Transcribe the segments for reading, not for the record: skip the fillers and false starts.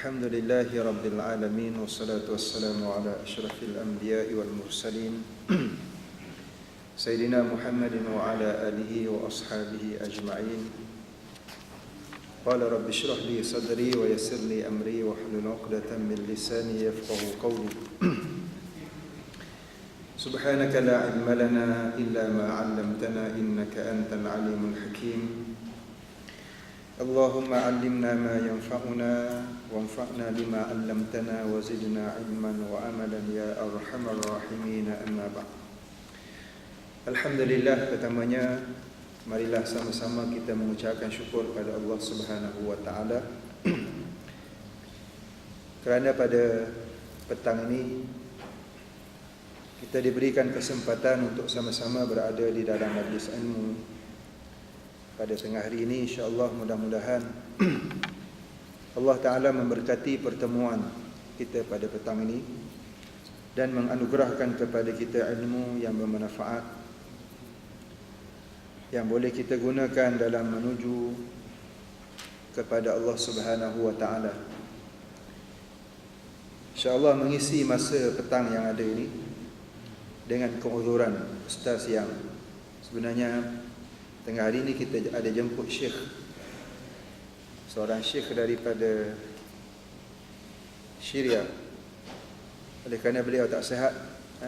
Alhamdulillahi Rabbil Alamin. Wassalatu wassalamu ala ashrafil anbiya'i wal mursalin Sayyidina Muhammadin wa ala alihi wa ashabihi ajma'in. Qala rabbi shrah li sadri wa yassir li amri wa hlul 'uqdatam min lisani yafqahu qawli. Subhanaka la ilma lana illa ma 'allamtana innaka antal alimul hakim. Allahumma 'allimna ma yanfa'una wanfa'na bima 'allamtana wa zidna 'ilman wa amalan ya arhamar rahimin. Amma ba'd. Alhamdulillah, pertamanya marilah sama-sama kita mengucapkan syukur pada Allah Subhanahu wa taala kerana pada petang ini kita diberikan kesempatan untuk sama-sama berada di dalam majlis ilmu. Pada tengah hari ini insya-Allah mudah-mudahan Allah Ta'ala memberkati pertemuan kita pada petang ini dan menganugerahkan kepada kita ilmu yang bermanfaat yang boleh kita gunakan dalam menuju kepada Allah Subhanahu wa taala. Insya-Allah mengisi masa petang yang ada ini dengan keuzuran ustaz yang sebenarnya tengah hari ini kita ada jemput syekh, seorang syekh daripada Syria. Oleh kerana beliau tak sihat,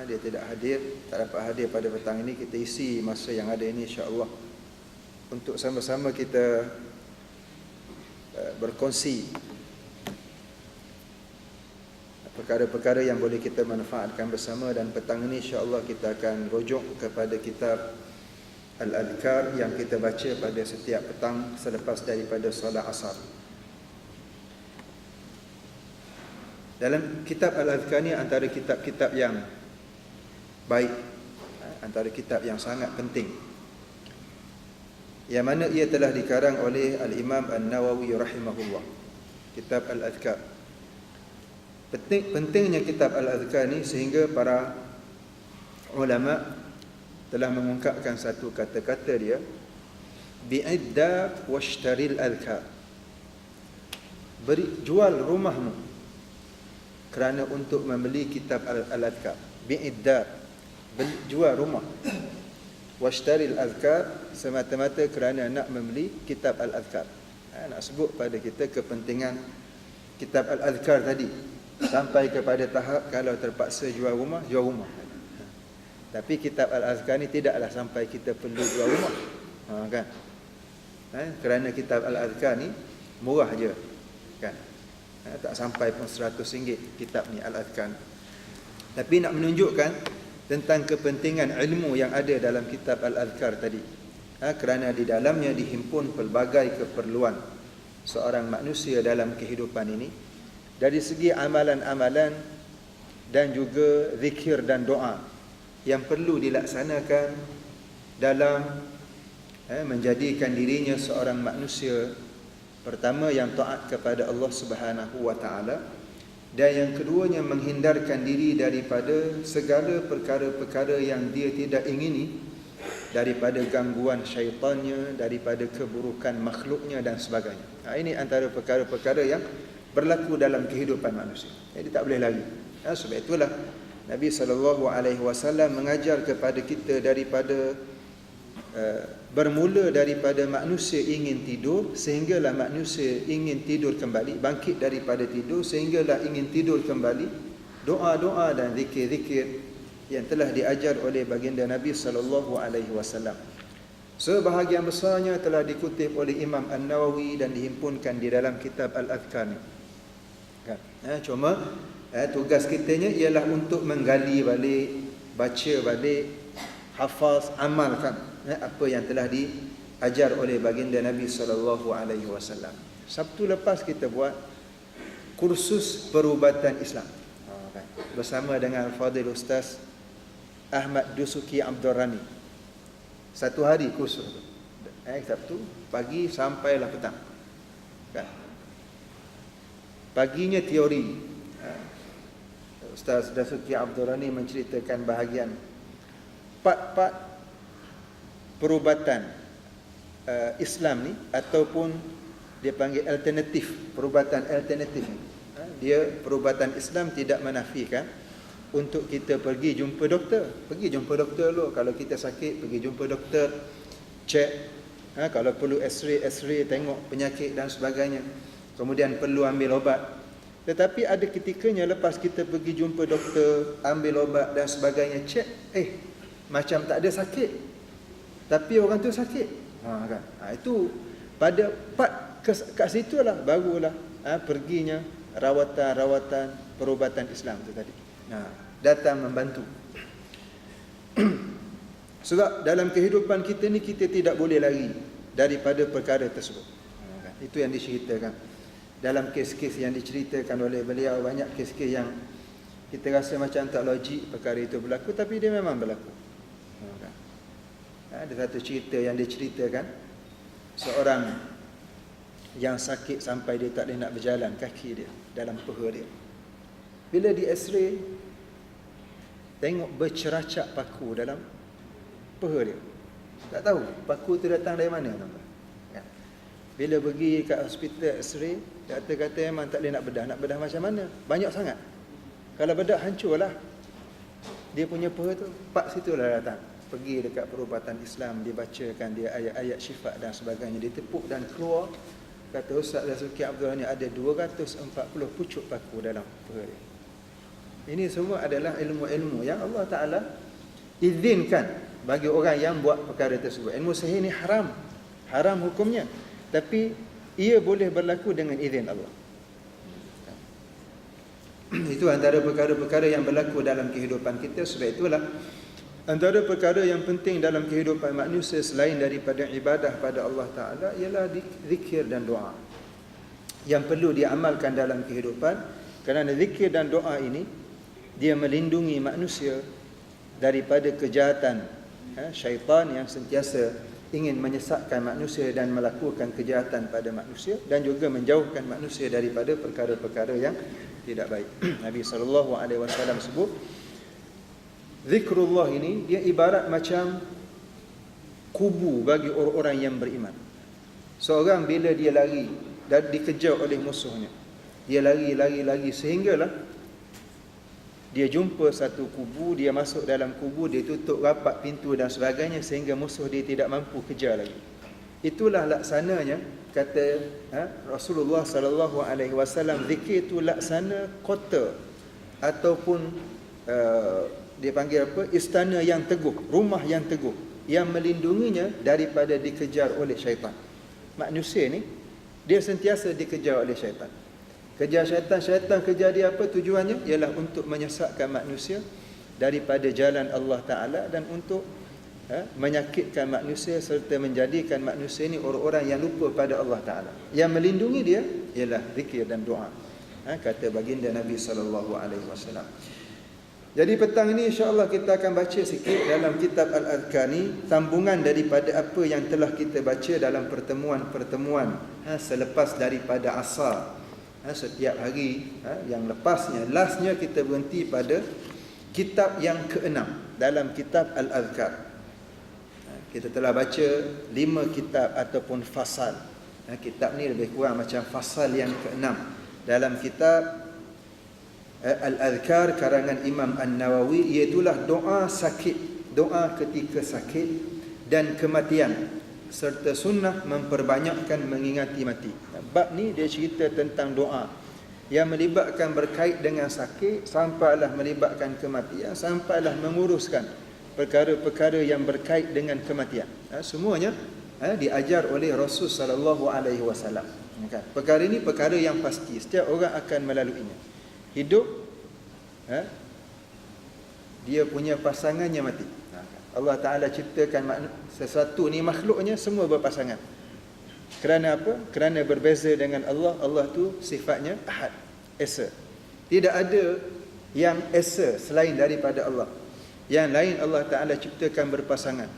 dia tidak hadir, tak dapat hadir pada petang ini. Kita isi masa yang ada ini insya-Allah untuk sama-sama kita berkongsi perkara-perkara yang boleh kita manfaatkan bersama. Dan petang ini insya-Allah kita akan rujuk kepada kitab Al-Adhkar yang kita baca pada setiap petang selepas daripada solat asar. Dalam kitab Al-Adhkar ni antara kitab-kitab yang baik, antara kitab yang sangat penting, yang mana ia telah dikarang oleh Al-Imam An-Nawawi rahimahullah. Kitab Al-Adhkar, pentingnya kitab Al-Adhkar ni sehingga para ulama telah mengungkapkan satu kata-kata dia, bi'idda washtaril adhkar, jual rumahmu kerana untuk membeli kitab Al-Adhkar. Bi'idda, jual rumah, washtaril adhkar, semata-mata kerana nak membeli kitab Al-Adhkar. Nak sebut pada kita kepentingan kitab Al-Adhkar tadi, sampai kepada tahap kalau terpaksa jual rumah, jual rumah. Tapi kitab Al-Adhkar ni tidaklah sampai kita perlu jual rumah, kan? Kerana kitab Al-Adhkar ni murah je, kan? Tak sampai pun RM100 kitab ni Al-Adhkar ni. Tapi nak menunjukkan tentang kepentingan ilmu yang ada dalam kitab Al-Adhkar tadi, kerana di dalamnya dihimpun pelbagai keperluan seorang manusia dalam kehidupan ini, dari segi amalan-amalan dan juga zikir dan doa yang perlu dilaksanakan dalam menjadikan dirinya seorang manusia, pertama yang taat kepada Allah Subhanahu wa taala, dan yang keduanya menghindarkan diri daripada segala perkara-perkara yang dia tidak ingini, daripada gangguan syaitannya, daripada keburukan makhluknya dan sebagainya. Ini antara perkara-perkara yang berlaku dalam kehidupan manusia. Jadi tak boleh lagi. Sebab itulah Nabi SAW mengajar kepada kita daripada bermula daripada manusia ingin tidur sehinggalah manusia ingin tidur kembali, bangkit daripada tidur sehinggalah ingin tidur kembali, doa-doa dan zikir-zikir yang telah diajar oleh baginda Nabi SAW. Sebahagian besarnya telah dikutip oleh Imam An-Nawawi dan dihimpunkan di dalam kitab Al-Adhkar ni. Cuma tugas kitanya ialah untuk menggali balik, baca balik, hafaz, amalkan apa yang telah diajar oleh baginda Nabi SAW. Sabtu lepas kita buat kursus perubatan Islam bersama dengan Fadil Ustaz Ahmad Dusuki Abdul Rani. Satu hari kursus tu, Sabtu pagi sampailah petang, kan? Paginya teori, Ustaz Dasuki Abdul Rani menceritakan bahagian part-part perubatan Islam ni, ataupun dia panggil alternatif, perubatan alternatif. Dia perubatan Islam tidak menafikan untuk kita pergi jumpa doktor. Pergi jumpa doktor dulu. Kalau kita sakit, pergi jumpa doktor, cek. Kalau perlu X-ray, tengok penyakit dan sebagainya. Kemudian perlu ambil obat. Tetapi ada ketikanya lepas kita pergi jumpa doktor, ambil obat dan sebagainya, cek, macam tak ada sakit, tapi orang tu sakit. Kan? Itu pada part kat situ lah barulah perginya rawatan perubatan Islam tu tadi. Datang membantu. Sebab dalam kehidupan kita ni kita tidak boleh lari daripada perkara tersebut. Itu yang diceritakan. Dalam kes-kes yang diceritakan oleh beliau, banyak kes-kes yang kita rasa macam tak logik perkara itu berlaku, tapi dia memang berlaku. Ada satu cerita yang diceritakan, seorang yang sakit sampai dia tak boleh nak berjalan, kaki dia dalam peha dia. Bila di X-ray, tengok berceracak paku dalam peha dia. Tak tahu paku tu datang dari mana, tuan-tuan. Bila pergi kat hospital X-ray, doktor kata memang tak boleh nak bedah. Nak bedah macam mana? Banyak sangat. Kalau bedah, hancurlah dia punya peha tu. Pak situlah datang. Pergi dekat perubatan Islam, dia bacakan dia ayat-ayat syifa dan sebagainya. Dia tepuk dan keluar. Kata Ustaz Zulkifli Abdul Ghani ada 240 pucuk paku dalam peha dia. Ini semua adalah ilmu-ilmu yang Allah Ta'ala izinkan bagi orang yang buat perkara tersebut. Ilmu sihir ni haram. Haram hukumnya. Tapi ia boleh berlaku dengan izin Allah. Itu antara perkara-perkara yang berlaku dalam kehidupan kita. Sebab itulah antara perkara yang penting dalam kehidupan manusia selain daripada ibadah pada Allah Ta'ala ialah zikir dan doa yang perlu diamalkan dalam kehidupan. Kerana zikir dan doa ini dia melindungi manusia daripada kejahatan syaitan yang sentiasa ingin menyesatkan manusia dan melakukan kejahatan pada manusia, dan juga menjauhkan manusia daripada perkara-perkara yang tidak baik. Nabi SAW sebut zikrullah ini dia ibarat macam kubu bagi orang-orang yang beriman. Seorang bila dia lari dan dikejar oleh musuhnya, dia lari sehinggalah dia jumpa satu kubu, dia masuk dalam kubu, dia tutup rapat pintu dan sebagainya sehingga musuh dia tidak mampu kejar lagi. Itulah laksananya, kata Rasulullah sallallahu alaihi wasallam, zikir itu laksana kota ataupun dia panggil apa? Istana yang teguh, rumah yang teguh yang melindunginya daripada dikejar oleh syaitan. Manusia ni dia sentiasa dikejar oleh syaitan. Kejar syaitan kejar dia apa tujuannya? Ialah untuk menyesatkan manusia daripada jalan Allah Ta'ala dan untuk menyakitkan manusia serta menjadikan manusia ini orang-orang yang lupa pada Allah Ta'ala. Yang melindungi dia ialah zikir dan doa. Kata baginda Nabi SAW. Jadi petang ini insya-Allah kita akan baca sikit dalam kitab Al-Adhkar ni, sambungan daripada apa yang telah kita baca dalam pertemuan-pertemuan selepas daripada asar. Setiap hari yang lepasnya, lastnya kita berhenti pada kitab yang ke-6 dalam kitab Al-Adhkar. Kita telah baca 5 kitab ataupun fasal. Kitab ni lebih kurang macam fasal yang ke-6 dalam kitab Al-Adhkar karangan Imam An-Nawawi, iaitulah doa sakit, doa ketika sakit dan kematian, serta sunnah memperbanyakkan mengingati mati. Bab ni dia cerita tentang doa yang melibatkan berkait dengan sakit, sampailah melibatkan kematian, sampailah menguruskan perkara-perkara yang berkait dengan kematian. Semuanya diajar oleh Rasul sallallahu alaihi wasallam. Perkara ini perkara yang pasti, setiap orang akan melaluinya. Hidup dia punya pasangannya mati. Allah Ta'ala ciptakan sesuatu ni, makhluknya semua berpasangan. Kerana apa? Kerana berbeza dengan Allah. Allah tu sifatnya Ahad, Esa. Tidak ada yang Esa selain daripada Allah. Yang lain Allah Ta'ala ciptakan berpasangan.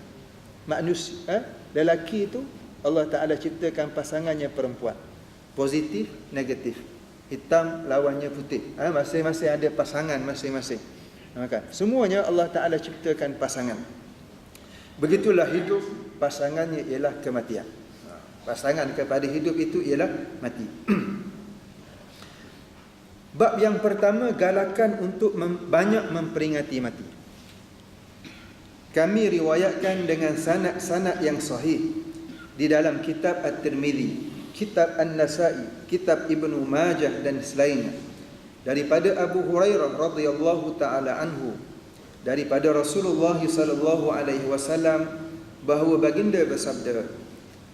Manusia, lelaki itu Allah Ta'ala ciptakan pasangannya perempuan. Positif, negatif. Hitam lawannya putih. Masing-masing ada pasangan masing-masing. Semuanya Allah Ta'ala ciptakan pasangan. Begitulah hidup, pasangannya ialah kematian. Pasangan kepada hidup itu ialah mati. Bab yang pertama, galakan untuk banyak memperingati mati. Kami riwayatkan dengan sanad-sanad yang sahih di dalam kitab At-Tirmidzi, kitab An-Nasa'i, kitab Ibnu Majah dan selainnya, daripada Abu Hurairah radhiyallahu taala anhu, daripada Rasulullah sallallahu alaihi wasallam, bahawa baginda bersabda,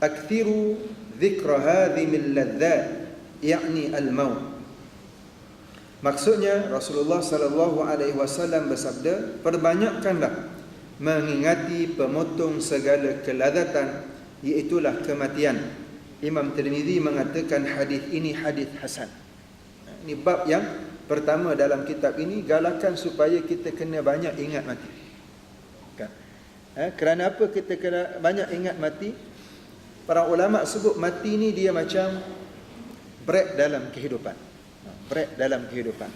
"Akthiru dzikra hadhimil ladzat", yakni al-maut. Maksudnya Rasulullah sallallahu alaihi wasallam bersabda, perbanyakkanlah mengingati pemotong segala kelazatan, iaitulah kematian. Imam Tirmizi mengatakan hadis ini hadis hasan. Ini bab yang pertama dalam kitab ini, galakan supaya kita kena banyak ingat mati. Kan? Kerana apa kita kena banyak ingat mati? Para ulama sebut mati ni dia macam break dalam kehidupan. Break dalam kehidupan.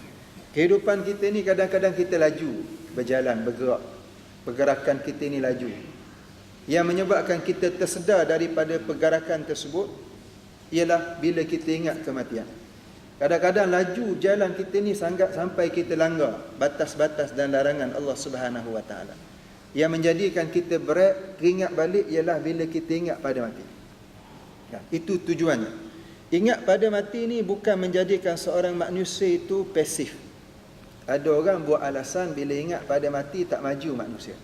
Kehidupan kita ni kadang-kadang kita laju berjalan, bergerak. Pergerakan kita ni laju. Yang menyebabkan kita tersedar daripada pergerakan tersebut ialah bila kita ingat kematian. Kadang-kadang laju jalan kita ni sampai kita langgar batas-batas dan larangan Allah Subhanahu Wa Taala. Yang menjadikan kita break, ingat balik ialah bila kita ingat pada mati. Ya, itu tujuannya. Ingat pada mati ni bukan menjadikan seorang manusia itu pasif. Ada orang buat alasan bila ingat pada mati tak maju manusia.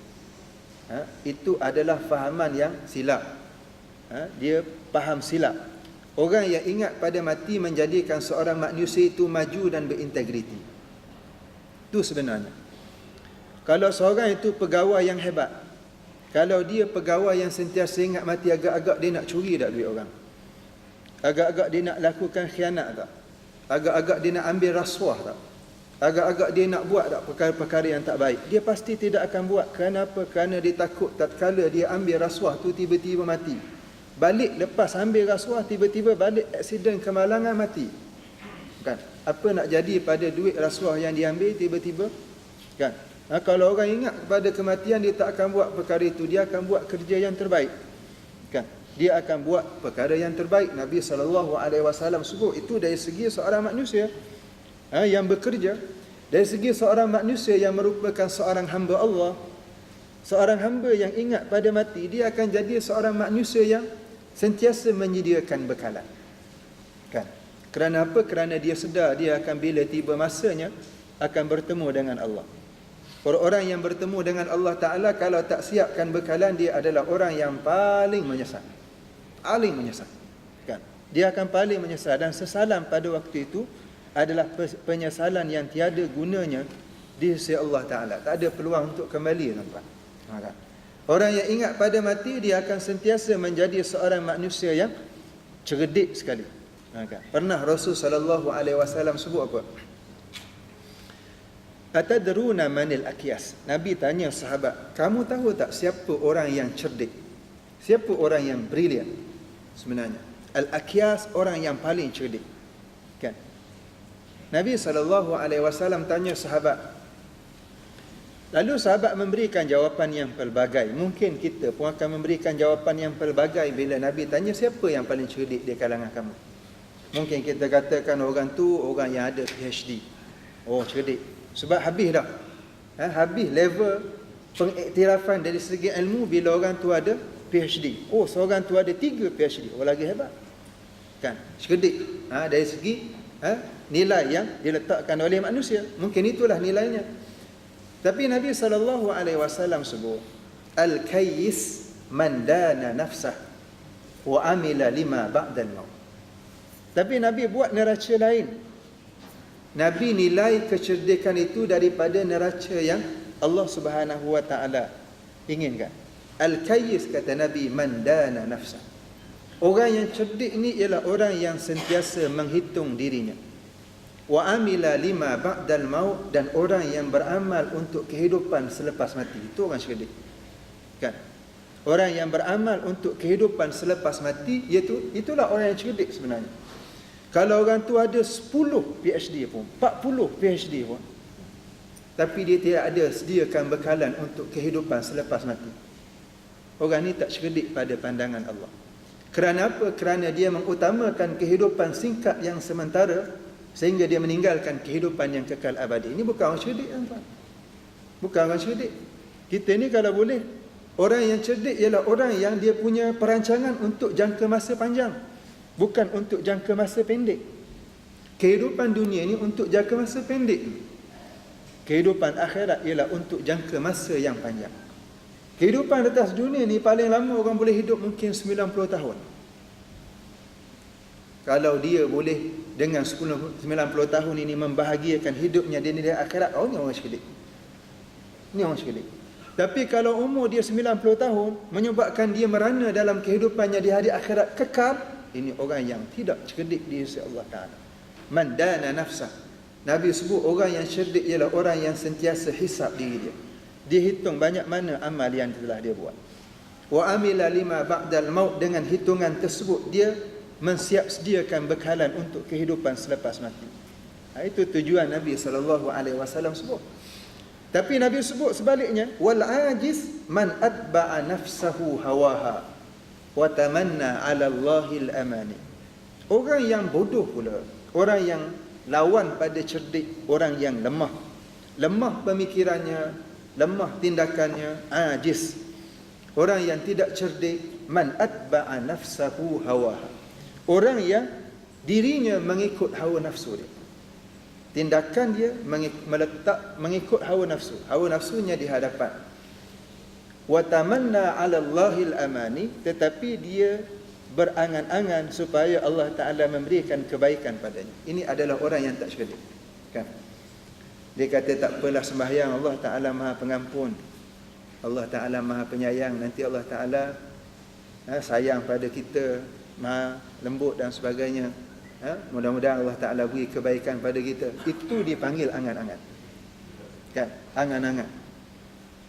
Itu adalah fahaman yang silap. Dia faham silap. Orang yang ingat pada mati menjadikan seorang manusia itu maju dan berintegriti. Itu sebenarnya. Kalau seorang itu pegawai yang hebat, kalau dia pegawai yang sentiasa ingat mati, agak-agak dia nak curi tak duit orang? Agak-agak dia nak lakukan khianat tak? Agak-agak dia nak ambil rasuah tak? Agak-agak dia nak buat tak perkara-perkara yang tak baik? Dia pasti tidak akan buat. Kenapa? Kerana dia takut tatkala dia ambil rasuah tu tiba-tiba mati. Balik lepas ambil rasuah tiba-tiba balik aksiden kemalangan mati. Kan? Apa nak jadi pada duit rasuah yang diambil tiba-tiba? Kan? Kalau orang ingat pada kematian, dia tak akan buat perkara itu. Dia akan buat kerja yang terbaik. Kan? Dia akan buat perkara yang terbaik. Nabi SAW sebut itu dari segi seorang manusia yang bekerja. Dari segi seorang manusia yang merupakan seorang hamba Allah, seorang hamba yang ingat pada mati, dia akan jadi seorang manusia yang sentiasa menyediakan bekalan. Kan? Kerana apa? Kerana dia sedar dia akan bila tiba masanya akan bertemu dengan Allah. Orang-orang yang bertemu dengan Allah Ta'ala kalau tak siapkan bekalan, dia adalah orang yang paling menyesal. Paling menyesal. Kan? Dia akan paling menyesal. Dan sesalam pada waktu itu adalah penyesalan yang tiada gunanya di sisi Allah Ta'ala. Tak ada peluang untuk kembali, tuan-tuan. Kan? Orang yang ingat pada mati, dia akan sentiasa menjadi seorang manusia yang cerdik sekali. Kan? Pernah Rasul SAW sebut apa? Atadruna manil akyas. Nabi tanya sahabat, kamu tahu tak siapa orang yang cerdik? Siapa orang yang brilian? Sebenarnya al-akyas, orang yang paling cerdik. Kan? Nabi SAW tanya sahabat. Lalu sahabat memberikan jawapan yang pelbagai. Mungkin kita pun akan memberikan jawapan yang pelbagai bila Nabi tanya siapa yang paling cerdik di kalangan kamu. Mungkin kita katakan orang tu orang yang ada PhD. Oh, cerdik. Sebab habis dah. Habis level pengiktirafan dari segi ilmu bila orang tu ada PhD. Oh, seorang tu ada 3 PhD. Oh, lagi hebat. Kan? Cerdik. Dari segi nilai yang diletakkan oleh manusia. Mungkin itulah nilainya. Tapi Nabi SAW sebut, al-kayyis man dana nafsah wa amila lima ba'dal maut. Tapi Nabi buat neraca lain. Nabi nilai kecerdikan itu daripada neraca yang Allah Subhanahu Wa Taala inginkan. Al-kayyis, kata Nabi, man dana nafsah. Orang yang cerdik ni ialah orang yang sentiasa menghitung dirinya. Wa amila lima ba'dal maut, dan orang yang beramal untuk kehidupan selepas mati. Itu orang cerdik. Kan? Orang yang beramal untuk kehidupan selepas mati, itulah orang yang cerdik sebenarnya. Kalau orang tu ada 10 PhD pun, 40 PhD pun, tapi dia tidak ada sediakan bekalan untuk kehidupan selepas mati, orang ni tak cerdik pada pandangan Allah. Kerana apa? Kerana dia mengutamakan kehidupan singkat yang sementara sehingga dia meninggalkan kehidupan yang kekal abadi. Ini bukan orang cerdik, tuan. Bukan orang cerdik. Kita ni kalau boleh, orang yang cerdik ialah orang yang dia punya perancangan untuk jangka masa panjang, bukan untuk jangka masa pendek. Kehidupan dunia ni untuk jangka masa pendek. Kehidupan akhirat ialah untuk jangka masa yang panjang. Kehidupan atas dunia ni paling lama orang boleh hidup mungkin 90 tahun. Kalau dia boleh dengan 90 tahun ini membahagiakan hidupnya di dunia akhirat, oh ni orang cerdik. Ni orang cerdik. Tapi kalau umur dia 90 tahun menyebabkan dia merana dalam kehidupannya di hari akhirat kekal, ini orang yang tidak cerdik di sisi Allah Ta'ala. Man dana nafsah. Nabi sebut orang yang cerdik ialah orang yang sentiasa hisap diri dia. Dia hitung banyak mana amal yang telah dia buat. Wa amila lima ba'dal maut, dengan hitungan tersebut dia mensiap sediakan bekalan untuk kehidupan selepas mati. Itu tujuan Nabi SAW sebut. Tapi Nabi sebut sebaliknya, wal ajiz man atba'a nafsahu hawaha wa tamanna 'ala Allahil amani. Orang yang bodoh pula, orang yang lawan pada cerdik, orang yang lemah. Lemah pemikirannya, lemah tindakannya, ajiz. Orang yang tidak cerdik, man atba'a nafsahu hawaha. Orang yang dirinya mengikut hawa nafsu dia. Tindakan dia mengikut hawa nafsu. Hawa nafsunya di hadapan. Wa tamanna 'ala Allahil amani, tetapi dia berangan-angan supaya Allah Ta'ala memberikan kebaikan padanya. Ini adalah orang yang tak cerdik, kan? Dia kata tak apalah sembahyang, Allah Ta'ala Maha Pengampun, Allah Ta'ala Maha Penyayang, nanti Allah Ta'ala sayang pada kita, Maha lembut dan sebagainya. Mudah-mudahan Allah Ta'ala beri kebaikan pada kita. Itu dipanggil angan-angan, kan? Angan-angan.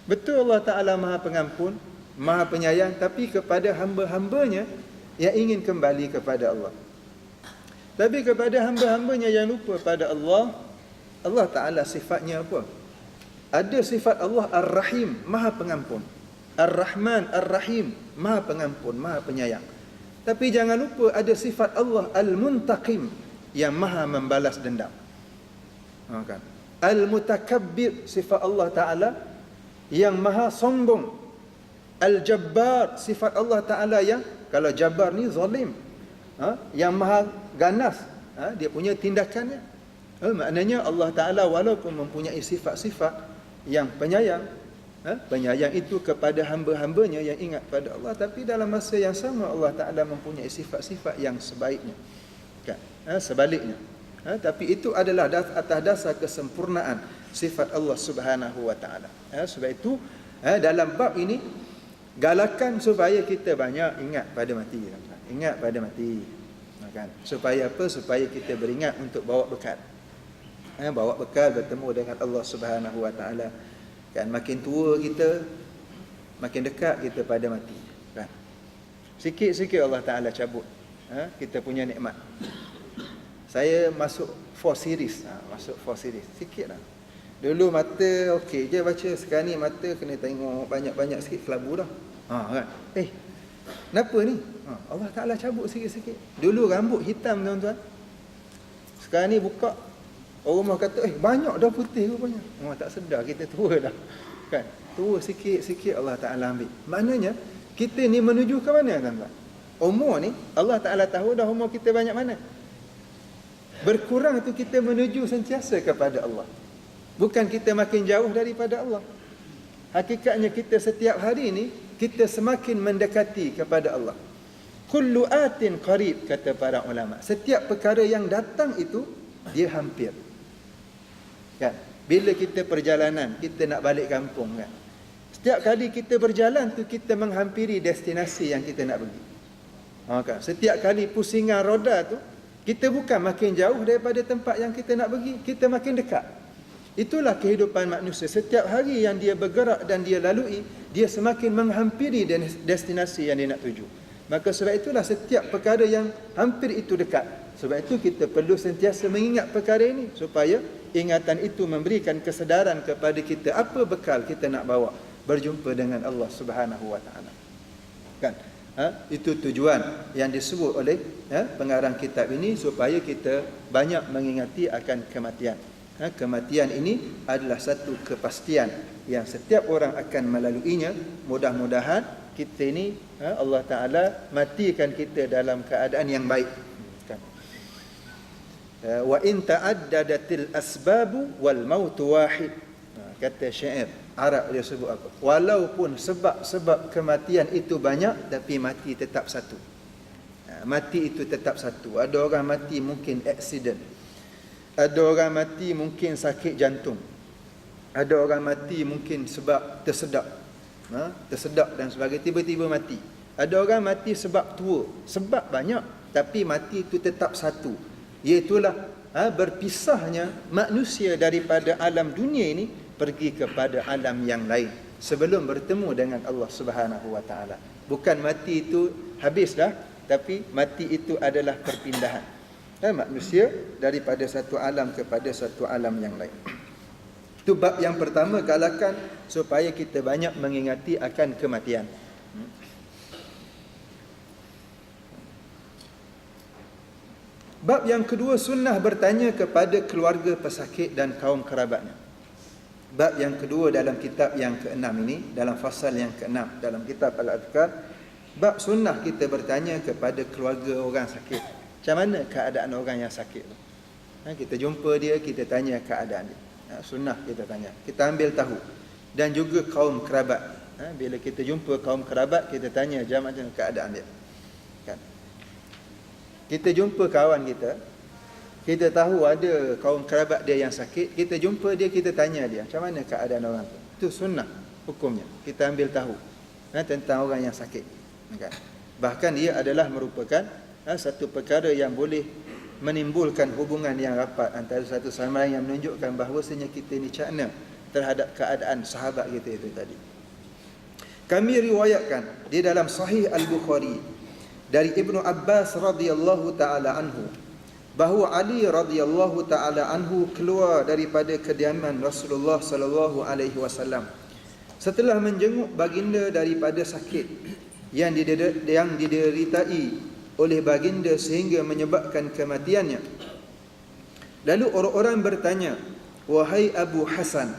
Betul Allah Ta'ala Maha Pengampun, Maha Penyayang, tapi kepada hamba-hambanya yang ingin kembali kepada Allah. Tapi kepada hamba-hambanya yang lupa pada Allah, Allah Ta'ala sifatnya apa? Ada sifat Allah Ar-Rahim, Maha Pengampun. Ar-Rahman, Ar-Rahim, Maha Pengampun, Maha Penyayang. Tapi jangan lupa ada sifat Allah Al-Muntaqim, yang Maha membalas dendam. Kan? Al-Mutakabbir, sifat Allah Ta'ala yang Maha sombong. Al-Jabbar, sifat Allah Ta'ala yang, kalau Jabbar ni zalim, yang Maha ganas, dia punya tindakannya. Maknanya Allah Ta'ala walaupun mempunyai sifat-sifat yang penyayang, penyayang itu kepada hamba-hambanya yang ingat pada Allah, tapi dalam masa yang sama Allah Ta'ala mempunyai sifat-sifat yang sebaiknya, kan? Sebaliknya. Tapi itu adalah atas dasar kesempurnaan sifat Allah Subhanahu Wa Ta'ala. Sebab itu dalam bab ini galakan supaya kita banyak ingat pada mati, ingat pada mati, kan? Supaya apa? Supaya kita beringat untuk bawa bekal. Bawa bekal bertemu dengan Allah Subhanahu Wa Ta'ala, kan? Makin tua kita, makin dekat kita pada mati, kan? Sikit-sikit Allah Ta'ala cabut kita punya nikmat. Saya masuk 4 series, masuk 4 series sikit lah. Dulu mata okey je baca, sekarang ni mata kena tengok banyak-banyak sikit, kelabu dah. Kan? Kenapa ni? Allah Ta'ala cabut sikit-sikit. Dulu rambut hitam, tuan-tuan. Sekarang ni buka, orang rumah kata, banyak dah putih rupanya. Tak sedar kita tua dah, kan? Tua sikit-sikit Allah Ta'ala ambil. Maknanya kita ni menuju ke mana, tuan-tuan? Umur ni Allah Ta'ala tahu dah umur kita banyak mana. Berkurang tu kita menuju sentiasa kepada Allah, bukan kita makin jauh daripada Allah. Hakikatnya kita setiap hari ni kita semakin mendekati kepada Allah. Kullu atin qarib, kata para ulama. Setiap perkara yang datang itu dia hampir, kan? Bila kita perjalanan, kita nak balik kampung, kan? Setiap kali kita berjalan tu kita menghampiri destinasi yang kita nak pergi. Kan? Setiap kali pusingan roda tu, kita bukan makin jauh daripada tempat yang kita nak pergi, kita makin dekat. Itulah kehidupan manusia. Setiap hari yang dia bergerak dan dia lalui, dia semakin menghampiri destinasi yang dia nak tuju. Maka sebab itulah setiap perkara yang hampir itu dekat. Sebab itu kita perlu sentiasa mengingat perkara ini, supaya ingatan itu memberikan kesedaran kepada kita apa bekal kita nak bawa berjumpa dengan Allah Subhanahu Wa Ta'ala, kan? Itu tujuan yang disebut oleh pengarang kitab ini, supaya kita banyak mengingati akan kematian. Kematian ini adalah satu kepastian yang setiap orang akan melaluinya. Mudah-mudahan kita ini Allah Ta'ala matikan kita dalam keadaan yang baik. Wa in ta'addadatil asbabu wal mautu wahid. Kata syair Arab, dia sebut apa? Walaupun sebab kematian itu banyak, tapi mati tetap satu. Mati itu tetap satu. Ada orang mati mungkin aksiden. Ada orang mati mungkin sakit jantung. Ada orang mati mungkin sebab tersedak. Tersedak dan sebagainya, tiba-tiba mati. Ada orang mati sebab tua. Sebab banyak, tapi mati itu tetap satu. Iaitulah berpisahnya manusia daripada alam dunia ini, pergi kepada alam yang lain sebelum bertemu dengan Allah Subhanahu wa taala. Bukan mati itu habis dah, tapi mati itu adalah perpindahan manusia daripada satu alam kepada satu alam yang lain. Itu bab yang pertama, galakkan supaya kita banyak mengingati akan kematian. Bab yang kedua, sunnah bertanya kepada keluarga pesakit dan kaum kerabatnya. Bab yang kedua dalam kitab yang ke-6 ini, dalam fasal yang ke-6 dalam kitab Al-Adhkar, bab sunnah kita bertanya kepada keluarga orang sakit. Macam mana keadaan orang yang sakit tu? Kita jumpa dia, kita tanya keadaan dia. Sunnah kita tanya, kita ambil tahu. Dan juga kaum kerabat. Bila kita jumpa kaum kerabat, kita tanya macam mana keadaan dia. Kan? Kita jumpa kawan kita, kita tahu ada kaum kerabat dia yang sakit, kita jumpa dia, kita tanya dia macam mana keadaan orang tu. Itu sunnah hukumnya. Kita ambil tahu tentang orang yang sakit. Bahkan dia adalah merupakan satu perkara yang boleh menimbulkan hubungan yang rapat antara satu sama lain, yang menunjukkan bahawasanya kita ni cakna terhadap keadaan sahabat kita itu tadi. Kami riwayatkan di dalam Sahih Al-Bukhari dari Ibnu Abbas radhiyallahu taala anhu, bahawa Ali radhiyallahu taala anhu keluar daripada kediaman Rasulullah sallallahu alaihi wasallam setelah menjenguk baginda daripada sakit yang dideritai oleh baginda sehingga menyebabkan kematiannya. Lalu orang-orang bertanya, "Wahai Abu Hasan,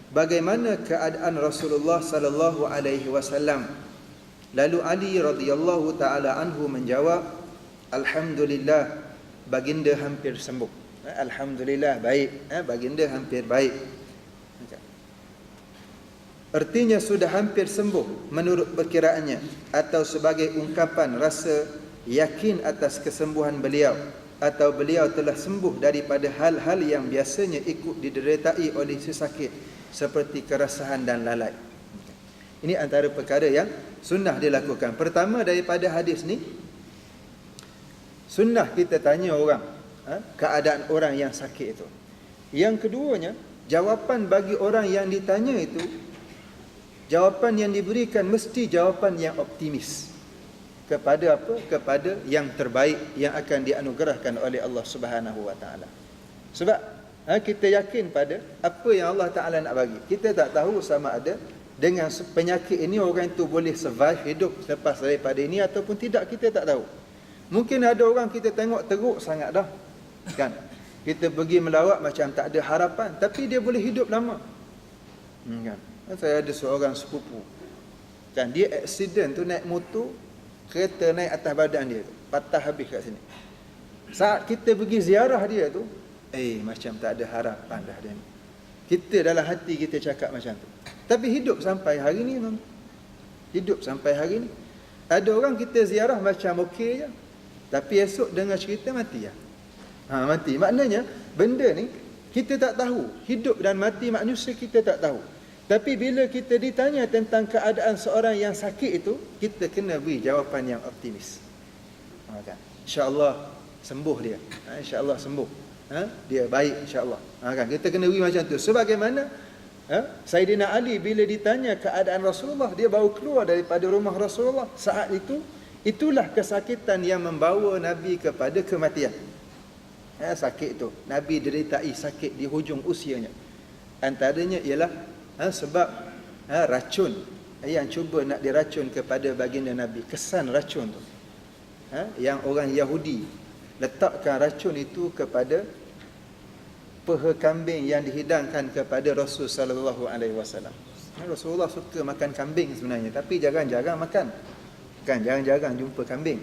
bagaimana keadaan Rasulullah sallallahu alaihi wasallam?" Lalu Ali radhiyallahu taala anhu menjawab, "Alhamdulillah, baginda hampir sembuh." Alhamdulillah, baik. Baginda hampir baik. Artinya sudah hampir sembuh menurut perkiraannya, atau sebagai ungkapan rasa yakin atas kesembuhan beliau, atau beliau telah sembuh daripada hal-hal yang biasanya ikut dideritai oleh si sakit, seperti kerasahan dan lalai. Ini antara perkara yang sunnah dilakukan. Pertama daripada hadis ni, sunnah kita tanya orang keadaan orang yang sakit itu. Yang keduanya, jawapan bagi orang yang ditanya itu, jawapan yang diberikan mesti jawapan yang optimis. Kepada apa? Kepada yang terbaik yang akan dianugerahkan oleh Allah Subhanahu wa taala. Sebab kita yakin pada apa yang Allah Taala nak bagi. Kita tak tahu sama ada dengan penyakit ini orang itu boleh survive, hidup lepas daripada ini ataupun tidak, kita tak tahu. Mungkin ada orang kita tengok teruk sangat dah, kan? Kita pergi melawat macam tak ada harapan, tapi dia boleh hidup lama. Kan? Saya ada seorang sepupu, kan, dia aksiden tu naik motor, kereta naik atas badan dia tu, patah habis kat sini. Saat kita pergi ziarah dia tu, macam tak ada harapan dah dia ni. Kita dalam hati kita cakap macam tu. Tapi hidup sampai hari ni, hidup sampai hari ni. Ada orang kita ziarah macam okey je, tapi esok dengar cerita mati ya. Mati. Maknanya benda ni kita tak tahu. Hidup dan mati manusia kita tak tahu. Tapi bila kita ditanya tentang keadaan seorang yang sakit itu, kita kena beri jawapan yang optimis. InsyaAllah sembuh dia. InsyaAllah sembuh. Dia baik insyaAllah. Kan? Kita kena beri macam tu. Sebagaimana Sayyidina Ali bila ditanya keadaan Rasulullah, dia baru keluar daripada rumah Rasulullah. Saat itu, itulah kesakitan yang membawa Nabi kepada kematian. Sakit tu, Nabi deritai sakit di hujung usianya. Antaranya ialah sebab racun yang cuba nak diracun kepada baginda Nabi. Kesan racun tu, yang orang Yahudi letakkan racun itu kepada peha kambing yang dihidangkan kepada Rasul sallallahu alaihi wasallam. Rasulullah suka makan kambing sebenarnya, tapi jarang-jarang makan. Kan jarang-jarang jumpa kambing.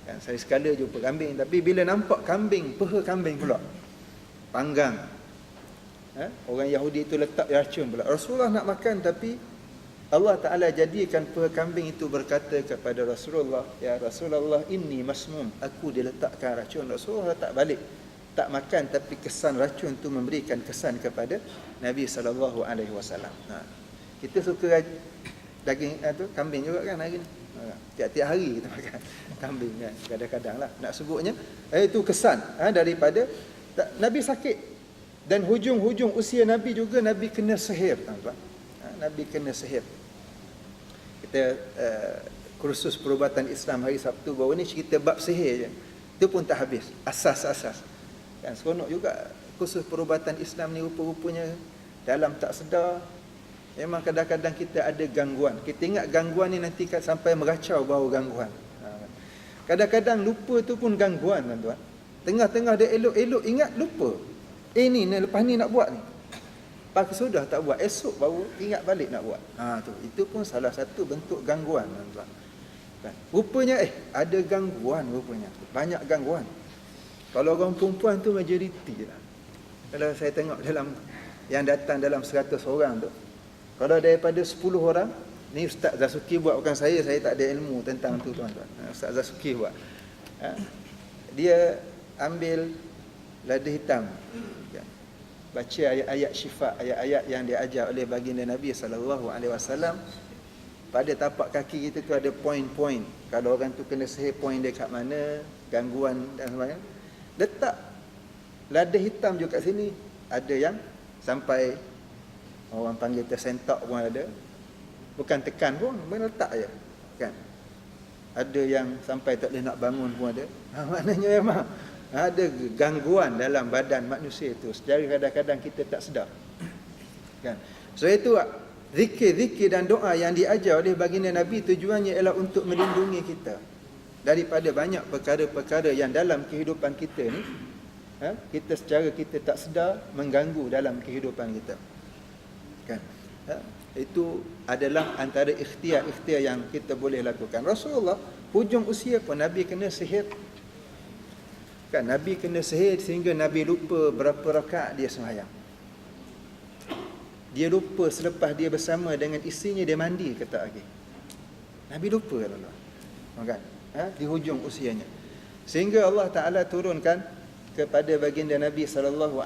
Kan saya sekala jumpa kambing, tapi bila nampak kambing, peha kambing pula panggang, orang Yahudi itu letak racun pula. Rasulullah nak makan, tapi Allah Ta'ala jadikan peha kambing itu berkata kepada Rasulullah, ya Rasulullah, inni masmum, aku diletakkan racun. Rasulullah letak balik, tak makan, tapi kesan racun itu memberikan kesan kepada Nabi SAW. Kita suka daging tu, kambing juga kan hari ni. Tiap-tiap hari kita makan kambing kan, kadang-kadang lah nak sebutnya. Itu kesan daripada Nabi sakit. Dan hujung-hujung usia Nabi juga, Nabi kena sihir, tuan-tuan. Nabi kena sihir. Kita kursus perubatan Islam hari Sabtu baru ni cerita bab sihir je. Itu pun tak habis. Asas-asas. Kan seronok juga kursus perubatan Islam ni, rupa-rupanya dalam tak sedar memang kadang-kadang kita ada gangguan. Kita ingat gangguan ni nanti sampai meracau baru gangguan. Kadang-kadang lupa tu pun gangguan, tuan-tuan. Tengah-tengah dia elok-elok ingat lupa. Ni lepas ni nak buat ni. Lepas sudah tak buat, esok baru ingat balik nak buat. Itu pun salah satu bentuk gangguan, tuan-tuan. Kan? Rupanya ada gangguan rupanya. Banyak gangguan. Kalau orang perempuan tu majoriti lah. Kalau saya tengok dalam yang datang dalam 100 orang tu, kalau daripada 10 orang, ni Ustaz Zasuki buat, bukan saya tak ada ilmu tentang tu, tuan-tuan. Ustaz Zasuki buat. Dia ambil lada hitam, baca ayat-ayat syifa, ayat-ayat yang diajar oleh baginda Nabi SAW. Pada tapak kaki kita tu ada poin-poin. Kalau orang tu kena sihir, poin dia kat mana, gangguan dan sebagainya. Letak lada hitam juga kat sini. Ada yang sampai orang panggil tersentak pun ada. Bukan tekan pun, letak je. Kan? Ada yang sampai tak boleh nak bangun pun ada. Maknanya memang ada gangguan dalam badan manusia itu. Secara kadang-kadang kita tak sedar. Kan? So itu zikir-zikir dan doa yang diajar oleh baginda Nabi, tujuannya ialah untuk melindungi kita daripada banyak perkara-perkara yang dalam kehidupan kita ni, kita secara kita tak sedar mengganggu dalam kehidupan kita. Kan? Itu adalah antara ikhtiar-ikhtiar yang kita boleh lakukan. Rasulullah hujung usia pun Nabi kena sihir. Kan, Nabi kena sihir sehingga Nabi lupa berapa rakaat dia sembahyang. Dia lupa selepas dia bersama dengan isterinya dia mandi ke tak lagi. Nabi lupa Allah. Kan? Di hujung usianya. Sehingga Allah Ta'ala turunkan kepada baginda Nabi SAW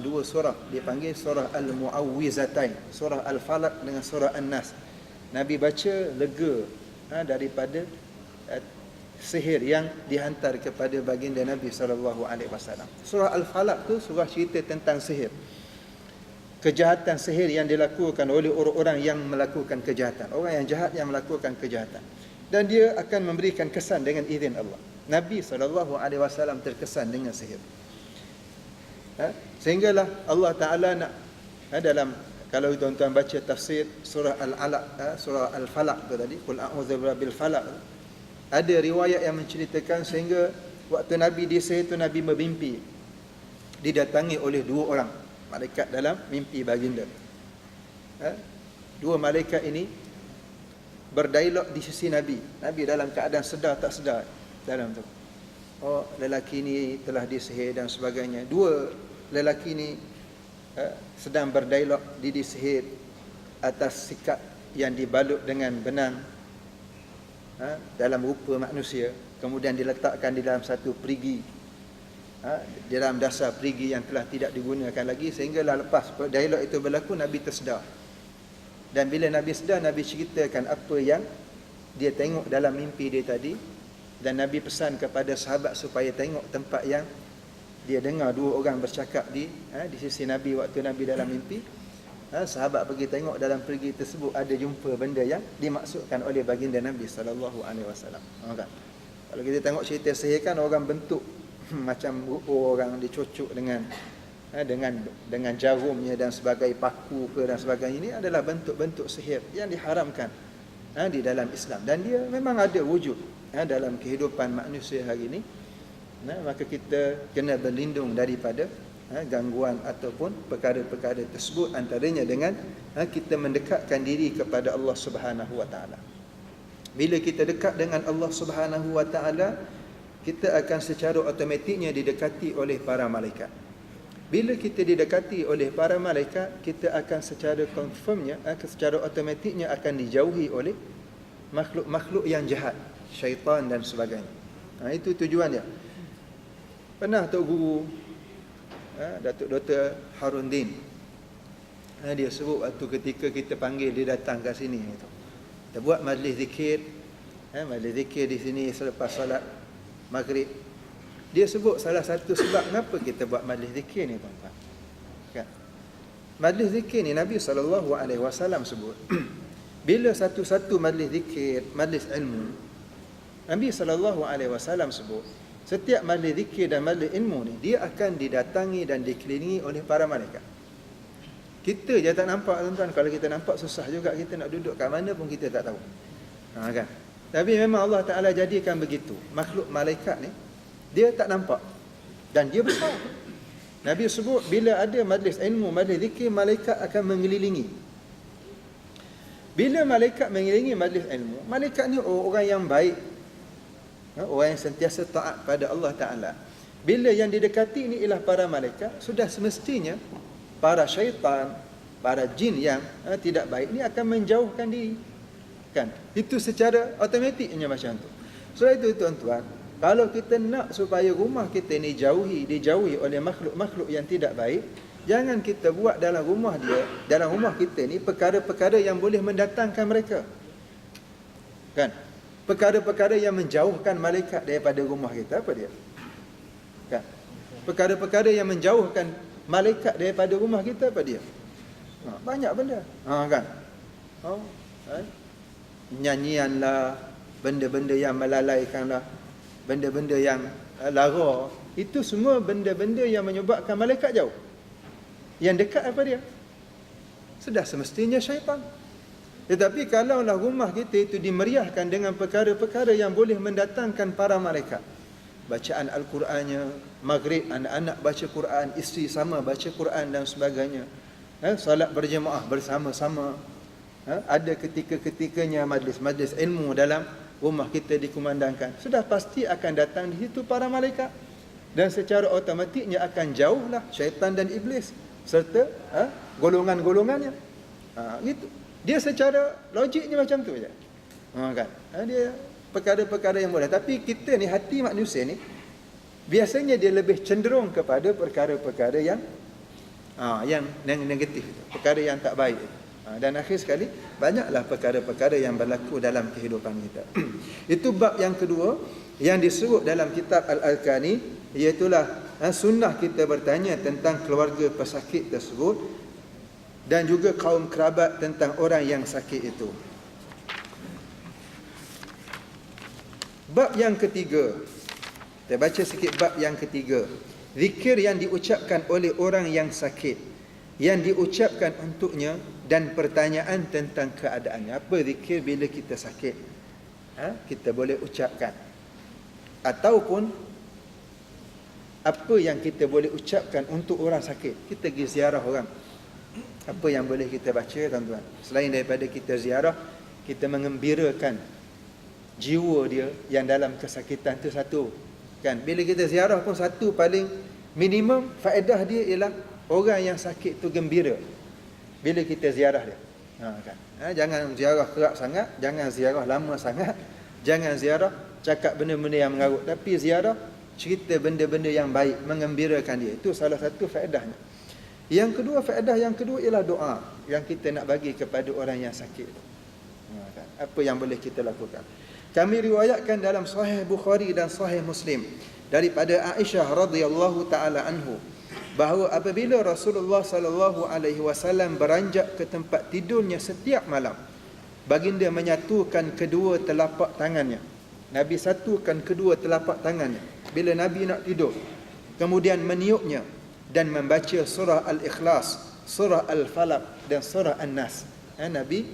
dua surah, dipanggil surah Al-Mu'awwizatain, surah Al-Falaq dengan surah An-Nas. Nabi baca lega daripada sihir yang dihantar kepada baginda Nabi SAW. Surah Al-Falaq tu surah cerita tentang sihir, kejahatan sihir yang dilakukan oleh orang-orang yang melakukan kejahatan, orang yang jahat yang melakukan kejahatan, dan dia akan memberikan kesan dengan izin Allah. Nabi SAW terkesan dengan sihir. Sehinggalah Allah Ta'ala nak dalam, kalau tuan-tuan baca tafsir surah Al-Alaq, surah Al-Falaq tu tadi, Qul a'udzu birabbil falaq, ada riwayat yang menceritakan sehingga waktu Nabi disihir tu, Nabi bermimpi didatangi oleh dua orang malaikat dalam mimpi baginda. Dua malaikat ini berdialog di sisi Nabi. Nabi dalam keadaan sedar tak sedar dalam tu. Oh, lelaki ni telah disihir dan sebagainya. Dua lelaki ni sedang berdialog disihir atas sikap yang dibalut dengan benang dalam rupa manusia, kemudian diletakkan di dalam satu perigi, di dalam dasar perigi yang telah tidak digunakan lagi. Sehinggalah lepas dialog itu berlaku, Nabi tersedar. Dan bila Nabi sedar, Nabi ceritakan apa yang dia tengok dalam mimpi dia tadi. Dan Nabi pesan kepada sahabat supaya tengok tempat yang dia dengar dua orang bercakap di sisi Nabi waktu Nabi dalam mimpi. Sahabat pergi tengok dalam perigi tersebut, ada jumpa benda yang dimaksudkan oleh baginda Nabi SAW. Kan? Kalau kita tengok cerita sihir kan, orang bentuk macam rupa orang dicocok dengan dengan jarumnya dan sebagai paku ke dan sebagainya, ini adalah bentuk-bentuk sihir yang diharamkan di dalam Islam, dan dia memang ada wujud dalam kehidupan manusia hari ini. Maka kita kena berlindung daripada gangguan ataupun perkara-perkara tersebut, antaranya dengan kita mendekatkan diri kepada Allah Subhanahu wa taala. Bila kita dekat dengan Allah Subhanahu wa taala, kita akan secara automatiknya didekati oleh para malaikat. Bila kita didekati oleh para malaikat, kita akan secara confirmnya, secara automatiknya akan dijauhi oleh makhluk-makhluk yang jahat, syaitan dan sebagainya. Itu tujuan dia. Pernah Tok Guru Datuk Dr. Harundin, dia sebut waktu ketika kita panggil dia datang ke sini, kita buat majlis zikir, majlis zikir di sini selepas solat maghrib. Dia sebut salah satu sebab kenapa kita buat majlis zikir ni, tuan-tuan. Kan? Majlis zikir ni Nabi SAW sebut, bila satu-satu majlis zikir, majlis ilmu, Nabi SAW sebut, setiap majlis zikir dan majlis ilmu ni, dia akan didatangi dan dikelilingi oleh para malaikat. Kita je tak nampak, tuan-tuan. Kalau kita nampak, susah juga kita nak duduk kat mana pun kita tak tahu. Kan? Tapi memang Allah Ta'ala jadikan begitu. Makhluk malaikat ni, dia tak nampak dan dia besar. Nabi sebut bila ada majlis ilmu, majlis zikir, malaikat akan mengelilingi. Bila malaikat mengelilingi majlis ilmu, malaikat ni orang yang baik, orang yang sentiasa taat pada Allah Ta'ala. Bila yang didekati ni ialah para malaikat, sudah semestinya para syaitan, para jin yang tidak baik ni akan menjauhkan diri. Kan? Itu secara automatiknya macam tu. Sebab itu, tuan-tuan, kalau kita nak supaya rumah kita ni dijauhi oleh makhluk-makhluk yang tidak baik, jangan kita buat dalam rumah kita ni perkara-perkara yang boleh mendatangkan mereka. Kan? Perkara-perkara yang menjauhkan malaikat daripada rumah kita, apa dia? Kan? Perkara-perkara yang menjauhkan malaikat daripada rumah kita, apa dia? Banyak benda. Kan? Nyanyian lah, benda-benda yang melalaikan lah, benda-benda yang lara, itu semua benda-benda yang menyebabkan malaikat jauh. Yang dekat apa dia? Sudah semestinya syaitan. Tetapi kalaulah rumah kita itu dimeriahkan dengan perkara-perkara yang boleh mendatangkan para malaikat, bacaan Al-Qurannya, maghrib anak-anak baca Quran, isteri sama baca Quran dan sebagainya, salat berjemaah bersama-sama, ada ketika-ketikanya majlis-majlis ilmu dalam rumah kita dikumandangkan, sudah pasti akan datang di situ para malaikat, dan secara automatiknya akan jauhlah syaitan dan iblis serta golongan-golongannya. Gitu. Dia secara logiknya macam tu je. Kan? Dia perkara-perkara yang mudah. Tapi kita ni, hati manusia ni, biasanya dia lebih cenderung kepada perkara-perkara yang negatif, perkara yang tak baik. Dan akhir sekali, banyaklah perkara-perkara yang berlaku dalam kehidupan kita. Itu bab yang kedua yang disebut dalam kitab Al-Alkani, iaitulah sunnah kita bertanya tentang keluarga pesakit tersebut dan juga kaum kerabat tentang orang yang sakit itu. Bab yang ketiga, kita baca sikit bab yang ketiga. Zikir yang diucapkan oleh orang yang sakit, yang diucapkan untuknya, dan pertanyaan tentang keadaannya. Apa zikir bila kita sakit? Kita boleh ucapkan. Ataupun apa yang kita boleh ucapkan untuk orang sakit? Kita pergi ziarah orang, apa yang boleh kita baca, tuan-tuan? Selain daripada kita ziarah, kita mengembirakan jiwa dia yang dalam kesakitan tu satu. Kan? Bila kita ziarah pun satu, paling minimum faedah dia ialah orang yang sakit tu gembira bila kita ziarah dia. Kan? Jangan ziarah kerap sangat, jangan ziarah lama sangat, jangan ziarah cakap benda-benda yang mengarut, tapi ziarah cerita benda-benda yang baik, mengembirakan dia. Itu salah satu faedahnya. Yang kedua, faedah yang kedua ialah doa yang kita nak bagi kepada orang yang sakit. Apa yang boleh kita lakukan? Kami riwayatkan dalam Sahih Bukhari dan Sahih Muslim daripada Aisyah radhiyallahu taala anhu, bahawa apabila Rasulullah sallallahu alaihi wasallam beranjak ke tempat tidurnya setiap malam, baginda menyatukan kedua telapak tangannya. Nabi satukan kedua telapak tangannya bila Nabi nak tidur, kemudian meniupnya, dan membaca surah Al-Ikhlas, surah Al-Falaq dan surah An-Nas. Nabi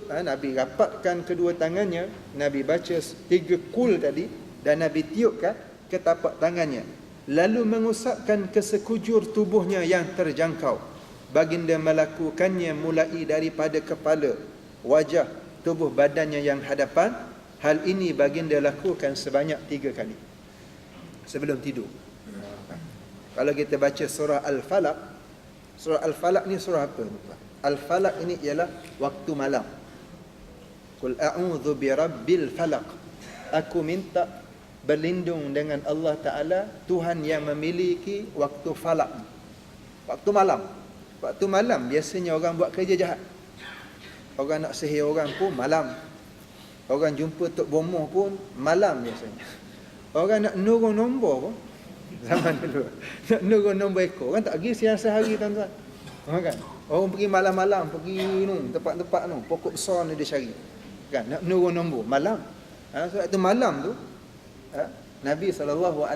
Nabi rapatkan kedua tangannya, Nabi baca 3 kul tadi dan Nabi tiupkan ke tapak tangannya, lalu mengusapkan ke sekujur tubuhnya yang terjangkau. Baginda melakukannya mulai daripada kepala, wajah, tubuh badannya yang hadapan. Hal ini baginda lakukan sebanyak 3 kali sebelum tidur. Kalau kita baca surah Al-Falaq, surah Al-Falaq ni surah apa? Al-Falaq ini ialah waktu malam. Qul a'udzu birabbil falaq. Aku minta berlindung dengan Allah Ta'ala, Tuhan yang memiliki waktu falak, waktu malam. Waktu malam biasanya orang buat kerja jahat. Orang nak sihir orang pun malam. Orang jumpa Tok Bomoh pun malam biasanya. Orang nak nurun nombor pun zaman dulu, nak nurun nombor ekor, orang tak pergi siang sehari, tuan-tuan. Kan? Orang pergi malam-malam, pergi tempat-tempat pokok besar ni dia cari. Kan? Nak nurun nombor malam. Sebab tu malam tu Nabi SAW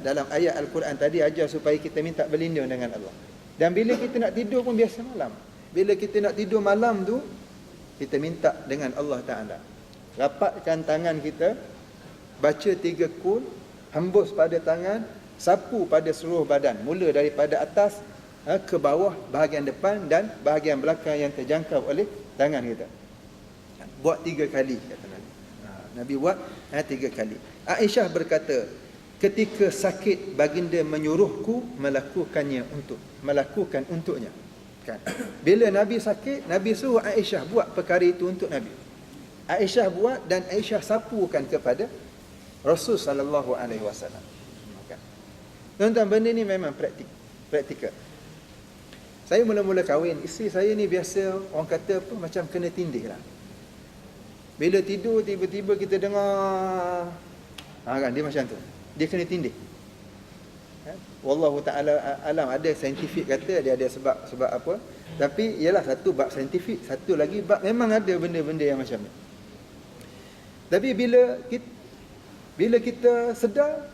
dalam ayat Al-Quran tadi ajar supaya kita minta berlindung dengan Allah. Dan bila kita nak tidur pun biasa malam. Bila kita nak tidur malam tu, kita minta dengan Allah Ta'ala. Rapatkan tangan kita, baca 3 kul, hembus pada tangan, sapu pada seluruh badan, mula daripada atas ke bawah, bahagian depan dan bahagian belakang yang terjangkau oleh tangan kita. Buat 3 kali, kata Nabi. Nabi buat 3 kali. Aisyah berkata, ketika sakit baginda menyuruhku melakukan untuknya. Kan? Bila Nabi sakit, Nabi suruh Aisyah buat perkara itu untuk Nabi. Aisyah buat dan Aisyah sapukan kepada Rasul sallallahu alaihi wasallam. Tuan-tuan, benda ni memang praktikal. Saya mula-mula kahwin, isteri saya ni biasa orang kata apa, macam kena tindih lah. Bila tidur tiba-tiba kita dengar kan, dia macam tu. Dia kena tindih. Wallahu ta'ala alam, ada saintifik kata dia ada sebab apa. Tapi ialah satu bab saintifik, satu lagi bab memang ada benda-benda yang macam ni. Tapi bila kita sedar,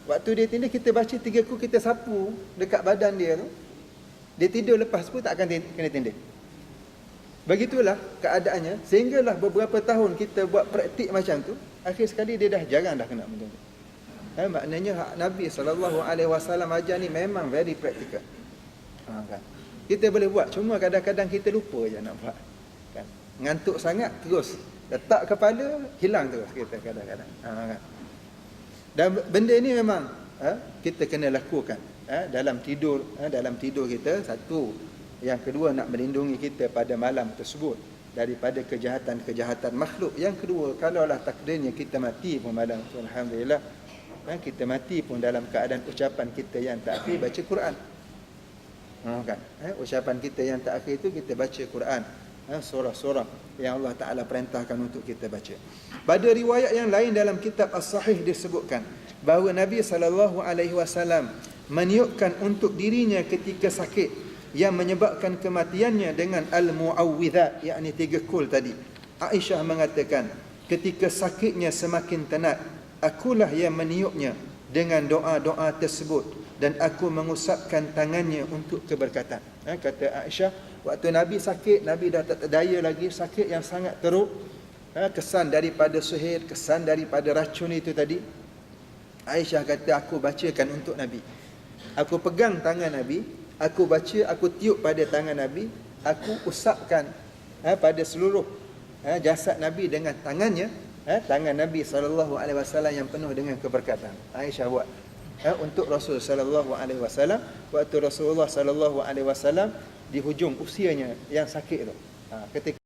waktu dia tindih, kita baca 3 kul, kita sapu dekat badan dia tu, dia tidur lepas pun tak akan kena tindih. Begitulah keadaannya, sehinggalah beberapa tahun kita buat praktik macam tu, akhir sekali dia dah jarang dah kena benda tu. Maknanya hak Nabi SAW ajar ni memang very practical. Kan? Kita boleh buat, cuma kadang-kadang kita lupa je nak buat. Kan? Ngantuk sangat, terus letak kepala, hilang terus kita kadang-kadang. Kan? Dan benda ni memang kita kena lakukan dalam tidur kita. Satu, yang kedua, nak melindungi kita pada malam tersebut daripada kejahatan-kejahatan makhluk. Yang kedua, kalaulah takdirnya kita mati pun malam tu, alhamdulillah, kita mati pun dalam keadaan ucapan kita yang terakhir baca Quran. Kan? Ucapan kita yang terakhir itu kita baca Quran, surah-surah yang Allah Ta'ala perintahkan untuk kita baca. Pada riwayat yang lain dalam kitab As-Sahih disebutkan bahawa Nabi SAW meniupkan untuk dirinya ketika sakit yang menyebabkan kematiannya dengan al-mu'awwidhat, yakni 3 kul tadi. Aisyah mengatakan, ketika sakitnya semakin tenat, akulah yang meniupnya dengan doa-doa tersebut dan aku mengusapkan tangannya untuk keberkatan. Kata Aisyah, waktu Nabi sakit, Nabi dah tak daya lagi, sakit yang sangat teruk, kesan daripada sihir, kesan daripada racun itu tadi. Aisyah kata, aku bacakan untuk Nabi. Aku pegang tangan Nabi, aku baca, aku tiup pada tangan Nabi, aku usapkan pada seluruh jasad Nabi dengan tangannya, tangan Nabi SAW yang penuh dengan keberkatan. Aisyah buat untuk Rasul SAW waktu Rasulullah SAW di hujung usianya yang sakit tu. Ketika